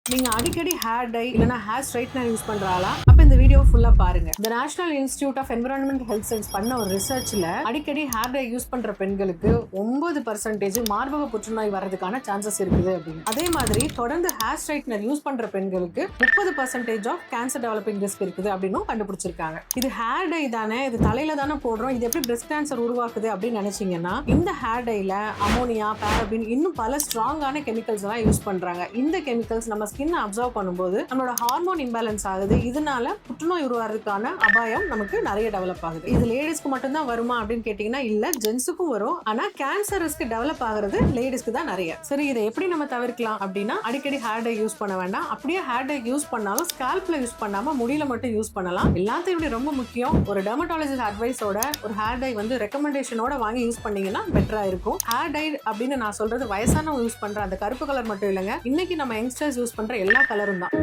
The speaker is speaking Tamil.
நீங்க அடிக்கடி ஹேர் டை இல்லனா ஹேர் ஸ்ட்ரைட்னர் யூஸ் பண்றாளா? அப்ப இந்த வீடியோ ஃபுல்லா பாருங்க. The National Institute of Environmental Health Science பண்ண ஒரு ரிசர்ச்ல அடிக்கடி ஹேர் டை யூஸ் பண்ற பெண்களுக்கு 9% மார்பக புற்றுநோய் வரதுக்கான சான்சஸ் இருக்குது அப்படின்னு. அதே மாதிரி தொடர்ந்து ஹேர் ஸ்ட்ரைட்னர் யூஸ் பண்ற பெண்களுக்கு 30% ஆஃப் கேன்சர் டெவலப்பிங் ரிஸ்க் இருக்குது அப்படின்னு கண்டுபிடிச்சிருக்காங்க. இது ஹேர் டை தானே, இது தலையில தானே போடுறோம், இது எப்படி பிரஸ்ட் கேன்சர் உருவாக்குது அப்படின்னு நினைச்சீங்கன்னா, இந்த ஹேர் டைல அமோனியா, பாரபின் இன்னும் பல ஸ்ட்ராங்கான கெமிக்கல்ஸ் எல்லாம் யூஸ் பண்றாங்க. இந்த கெமிக்கல்ஸ் நம்ம ஸ்கின் அப்சர்வ் பண்ணும்போது நம்மளோட ஹார்மோன் இம்பேலன்ஸ் ஆகுது. இதனால புற்றுநோய் உருவாகிறதுக்கான அபாயம் நமக்கு நிறைய டெவலப் ஆகுது. இது லேடிஸ்க்கு மட்டும் தான் வருமா அப்படின்னு கேட்டீங்கன்னா இல்ல, ஜென்ஸுக்கும் வரும். ஆனா கேன்சர் ரிஸ்க் டெவலப் ஆகுறது லேடிஸ்க்கு தான் நிறைய. சரி, இதை எப்படி நம்ம தவிர்க்கலாம் அப்படின்னா, அடிக்கடி ஹேர் டை யூஸ் பண்ண வேண்டாம். அப்படியே ஹேர் டை யூஸ் பண்ணாலும் ஸ்கால்ப்ல யூஸ் பண்ணாம முடியில மட்டும் யூஸ் பண்ணலாம். எல்லாத்தையும் ரொம்ப முக்கியம், ஒரு டெர்மட்டாலஜிஸ்ட் அட்வைஸோட ஒரு ஹேர் டை ரெக்கமெண்டேஷனோட வாங்கி யூஸ் பண்ணீங்கன்னா பெட்டரா இருக்கும். ஹேர் டை அப்படின்னு நான் சொல்றது வயசானவங்க யூஸ் பண்ற அந்த கருப்பு கலர் மட்டும் இல்லைங்க, இன்னைக்கு நம்ம யங்ஸ்டர்ஸ் யூஸ் பண்ற எல்லா கலரும் தான்.